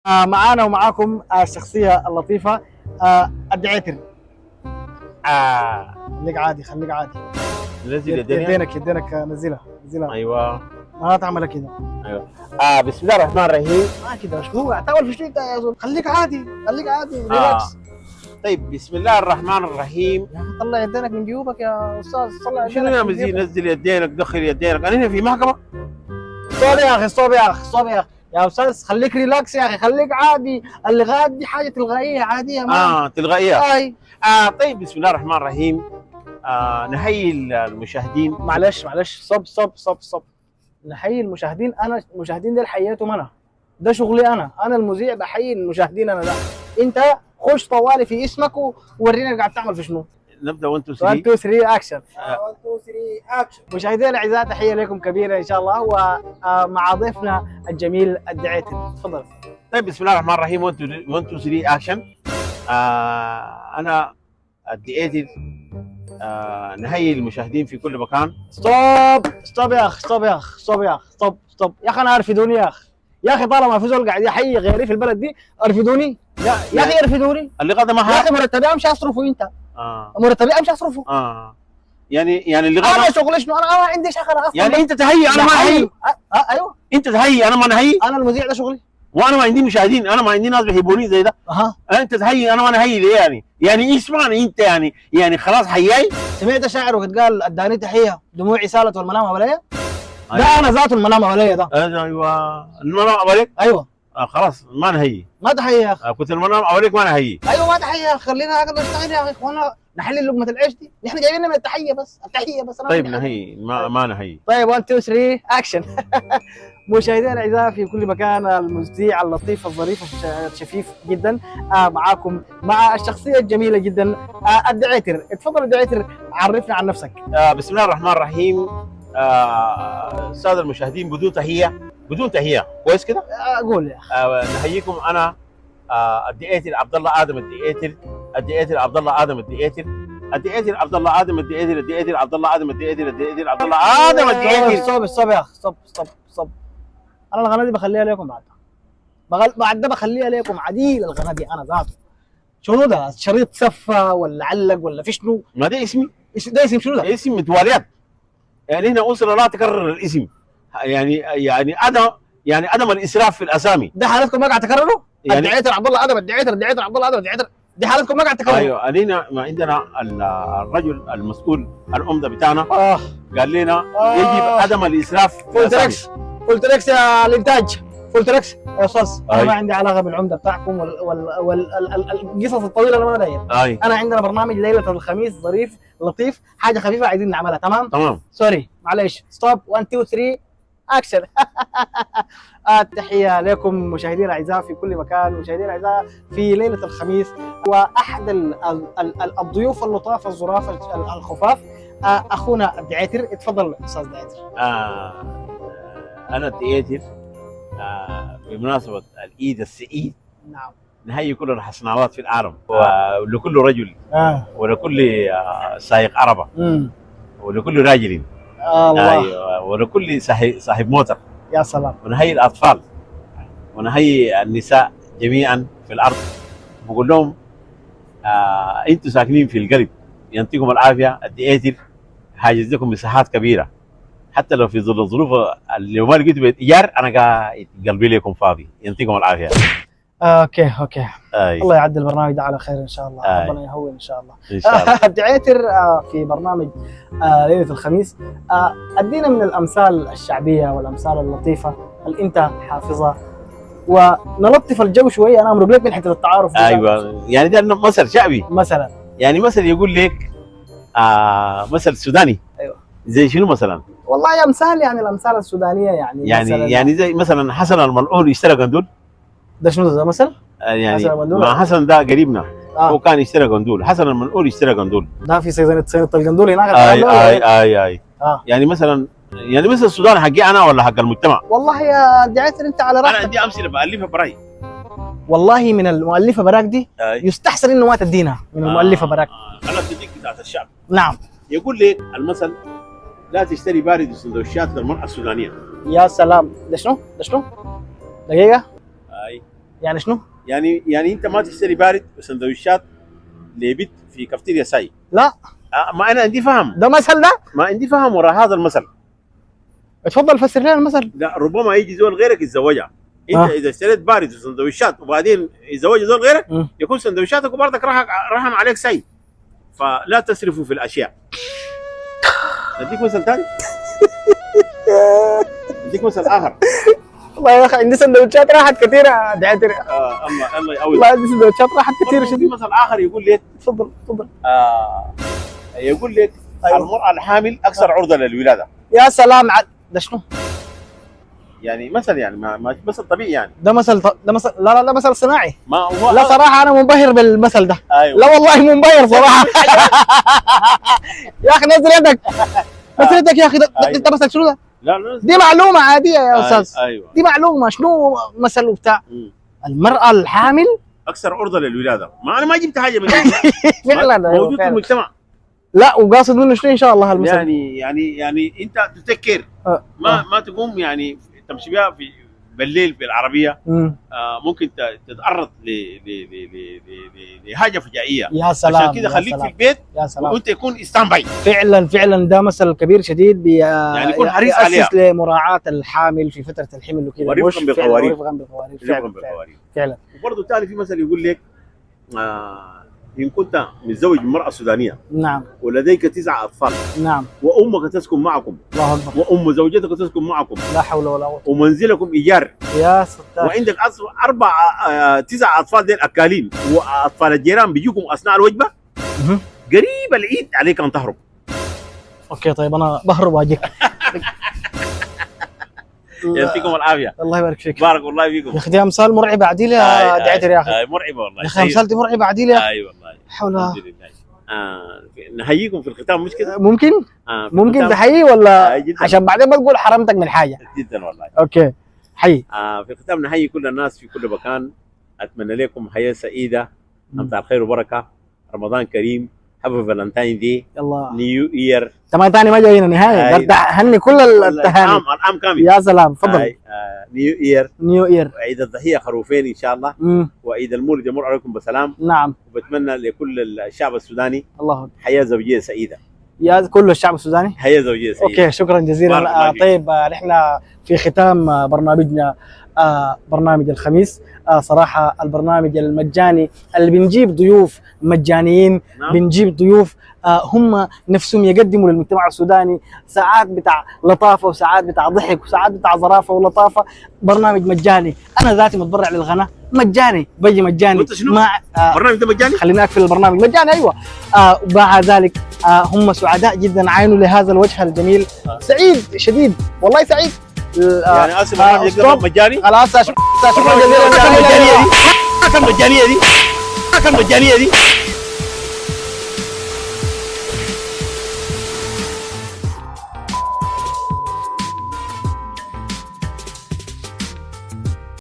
معانا ومعاكم الشخصية اللطيفة الدعيتر. خليك عادي خليك عادي. نزل يدينك نزلها. ايوه ما تعملها كده. ايوه. بسم الله الرحمن الرحيم. كده مش هو تعمل في شيء يا زول. خليك عادي ريلاكس. طيب بسم الله الرحمن الرحيم. يا اخي طلع يدينك من جيوبك يا استاذ. طلع شنو يا مزيد؟ نزل يدينك دخل يدينك. انا هنا في محكمة. ستوب يا اخي ستوب يا استاذ خليك ريلاكس يا اخي خليك عادي. اللغات دي حاجة تلغائية عادية ما تلغائية. اي طيب بسم الله الرحمن الرحيم. نحيي المشاهدين. معلش صب نحيي المشاهدين. انا المشاهدين دول حييتهم انا. ده شغلي انا المذيع بحيي المشاهدين انا. لا انت خش طوالي في اسمك وورينا قاعد تعمل في شنو. نبدا 1 2 1 2 3 اكشن. 1 2 3 اكشن. مشاهدينا الاعزاء تحيه لكم كبيره ان شاء الله ومع ضيفنا الجميل الدعيتر. تفضل. طيب بسم الله الرحمن الرحيم. 1 2 3 اكشن. انا الدعيتر. نحيي المشاهدين في كل مكان. ستوب يا اخي انا ارفدوني يا اخي طالما في زول قاعد يحيي غيري في البلد دي ارفدوني يا اخي ارفدوني. اللي قدم يا اخي مرتبي امشي اصرفه انت. مرتبي امشي اصرفه. يعني اللي انا شغلي شنو؟ انا ما عندي شغل اصلا. يعني انت تهيئ انا ما اهيئ. ايوه انت تهيئ انا ما نهيئ. انا المذيع ده شغلي وانا ما عندي مشاهدين. انا ما عندي ناس بيحبوني زي ده. انت تهيئ انا ما نهيئ ليه يعني اسمعني انت يعني خلاص حياي. سمعت شاعر وقت قال اداني تحيه دموعي سالت والمنام عليا. ده انا ذاته المنام عليا ده. ايوه المنام عليك. ايوه خلاص ما نهيئ. ما تحيه يا اخي. كنت المنام عليك ما نهيئ. ايوه ما تحيه. خلينا هكذا نشتغل يا اخوانا نحل لقمه العيش دي. نحن جايبين من التحيه بس أنا طيب نهيئ ما نهيئ. طيب 1 2 3 اكشن. مشاهدينا الاعزاء في كل مكان المذيع اللطيف الظريف الشفيف جدا معاكم مع الشخصيه الجميله جدا الدعيتر. اتفضل الدعيتر عرفنا عن نفسك. بسم الله الرحمن الرحيم. الساده المشاهدين بدون تهيئه كويس كده. قول يا اخي. نحييكم انا الدعيتر عبد الله ادم الدعيتر عبد الله ادم الدعيتر عبد الله ادم الدعيتر عبد الله ادم الدعيتر عبد الله ادم الدعيتر. ستوب يا اخي ستوب. انا القناه دي بخليها لكم بعد ده بخليها لكم عديل. القناه دي انا ذاته شنو ده؟ شريط سفه ولا علق ولا في شنو؟ ما ده اسمي. ده اسم شنو ده؟ اسم متواليات. يعني هنا اسره لا تكرر الاسم. يعني عدم الاسراف في الاسامي. ده حالتكم ما قاعد تكرروا؟ يعني الدعيتر عبد الله ادم الدعيتر عبد الله ادم الدعيتر. دي حالتكم ما قاعد تكرروا. ايوه علينا. ما عندنا الرجل المسؤول العمده بتاعنا قال لنا يجب عدم الاسراف في الاسامي. فولتركس يا الانتاج. فولتركس يا استاذ. انا ما عندي علاقه بالعمده بتاعكم والقصص الطويله اللي ما داير. انا عندنا برنامج ليله الخميس ظريف لطيف حاجه خفيفه عايزين نعملها. تمام سوري معلش. ستوب 1 2 3 اكشن. التحيه لكم مشاهدينا الاعزاء في كل مكان. مشاهدينا الاعزاء في ليله الخميس واحد الضيوف اللطاف الظراف الخفاف اخونا الدعيتر. اتفضل استاذ دعيتر. انا الدعيتر بمناسبه العيد السعيد. نعم. نهيئ كل الحسناوات في العالم ولكل رجل ولكل سائق عربه ولكل راجل. الله. ايوه ولكل صاحب موتر. يا سلام. ونهيئ الاطفال ونهيئ النساء جميعا في الارض. بقول لهم انتم ساكنين في القلب يعطيكم العافيه. الدعيتر حاجز لكم مساحات كبيره حتى لو في ظل الظروف اللي ما لقيتوا بيت ايجار انا قاعد قلبي لكم فاضي. يعطيكم العافيه. اوكي الله يعدي البرنامج ده على خير ان شاء الله. ربنا يهون ان شاء الله. الدعيتر في برنامج ليله الخميس ادينا من الامثال الشعبيه والامثال اللطيفه اللي انت حافظها ونلطف الجو شويه. انا امرق لك من حته التعارف. ايوه يعني ده مثل شعبي مثلا. يعني مثل يقول لك مثل سوداني. ايوه زي شنو مثلا؟ والله يا امثال يعني الامثال السودانيه يعني زي مثلا حسن الملعون اشترى قندول. ده شنو ده مثل؟ يعني مع حسن ده قريبنا. هو كان يشتري قندول. حسن المنقول يشتري قندول. ده في سنة القندول هناك. اي يعني مثلا السودان حقي انا ولا حق المجتمع؟ والله يا دعيتر انت على راحتك. انا عندي امثله بالفها براي. والله من المؤلفه براك دي يستحسن انه ما تدينها من المؤلفه براك. انا بديك بتاعت الشعب. نعم. يقول لك المثل لا تشتري بارد السندوتشات للمراه السودانيه. يا سلام. ده شنو؟ دقيقه. يعني شنو؟ يعني انت ما تشتري بارد وسندويشات لبيت في كافتيريا ساي. لا ما انا عندي فهم، ده مثل ده؟ ما عندي فهم وراء هذا المثل. اتفضل فسر لنا المثل. لا ربما يجي زول غيرك يتزوجها. انت اذا اشتريت بارد وسندويشات وبعدين يتزوج زول غيرك يكون سندويشاتك وبرضك رهن عليك ساي. فلا تسرفوا في الاشياء. اديك مثل ثاني. اديك مثل اخر. والله يا اخي عندي سندوتشات راحت كثيره دعيتر. الله يقوي. والله عندي سندوتشات راحت كثيره شديد. في مثل اخر يقول لك تفضل تفضل. يقول لك أيوة. المرأة الحامل اكثر عرضة للولادة. يا سلام ده شنو؟ يعني مثل يعني ما مثل طبيعي يعني. ده مثل لا ده مثل صناعي. ما هو لا صراحه انا منبهر بالمثل ده. أيوة. لا والله منبهر صراحه. يا اخي نزل يدك. نزل يدك يا اخي. ده مثل شنو ده؟ لا دي معلومه عاديه يا استاذ. ايوه دي معلومه شنو مثل وبتاع. المراه الحامل اكثر عرضه للولاده. ما انا ما جبت حاجه من فعلا موجود في المجتمع. لا وقاصد منه شنو ان شاء الله المثل. يعني انت تفكر ما تقوم يعني تمشي بها في بالليل في العربيه. ممكن تتعرض لحاجه فجائيه. يا سلام. عشان كده خليك في البيت. يا سلام. وانت يكون ستاند باي. فعلا ده مثل كبير شديد يعني يكون حريص عليها. لمراعاه الحامل في فتره الحمل وكذا. ورفقا بالقوارير. رفقا بالقوارير. فعلا. وبرضه ثاني في مثل يقول لك إن كنت متزوج بامرأة سودانية. نعم. ولديك 9 أطفال. نعم. وأمك تسكن معكم. الله أكبر. وأم زوجتك تسكن معكم. لا حول ولا قوة. ومنزلكم إيجار. يا ستار. وعندك 9 أطفال ديل أكالين، وأطفال الجيران بيجوكم أثناء الوجبة. قريب العيد عليك أن تهرب. أوكي طيب أنا بهرب وأجيك. يعطيكم العافية. الله يبارك فيك. بارك الله فيكم. يا أخي دي أمثال مرعبة عديل يا دعيتر يا أخي. مرعبة والله. يا أخي أمثال دي مرعبة عديل يا أخي. أي والله. حول. الحمد لله. نحييكم في الختام مش كده؟ ممكن؟ ممكن تحيي ولا عشان بعدين ما تقول حرمتك من حاجة؟ جدا والله. أوكي. حي. في الختام نحيي كل الناس في كل مكان. أتمنى لكم حياة سعيدة، أمطار خير وبركة، رمضان كريم، هابي فالنتاين دي، يلا نيو إير. تمام تاني ما جايين نهاية. قلت هني كل التهاني. العام كامل. يا سلام تفضل. نيو إير. نيو إير. عيد الضحية خروفين إن شاء الله. وعيد المولد يمر عليكم بسلام. نعم. وبتمنى لكل الشعب السوداني الله حياة زوجية سعيدة. يا كل الشعب السوداني. حياة زوجية سعيدة. اوكي شكرا جزيلا. طيب نحن في ختام برنامجنا برنامج الخميس. صراحة البرنامج المجاني اللي بنجيب ضيوف مجانيين. نعم. بنجيب ضيوف هم نفسهم يقدموا للمجتمع السوداني ساعات بتاع لطافة وساعات بتاع ضحك وساعات بتاع ظرافة ولطافة. برنامج مجاني. أنا ذاتي متبرع للغناء مجاني، بيجي مجاني. وانت شنو؟ برنامج ده مجاني؟ خليني أقفل البرنامج مجاني. أيوة. ومع ذلك هم سعداء جدا عاينوا لهذا الوجه الجميل. سعيد شديد والله سعيد. يعني اسف برنامج ده مجاني؟ خلاص شكرا جزيلا. كم مجانية دي؟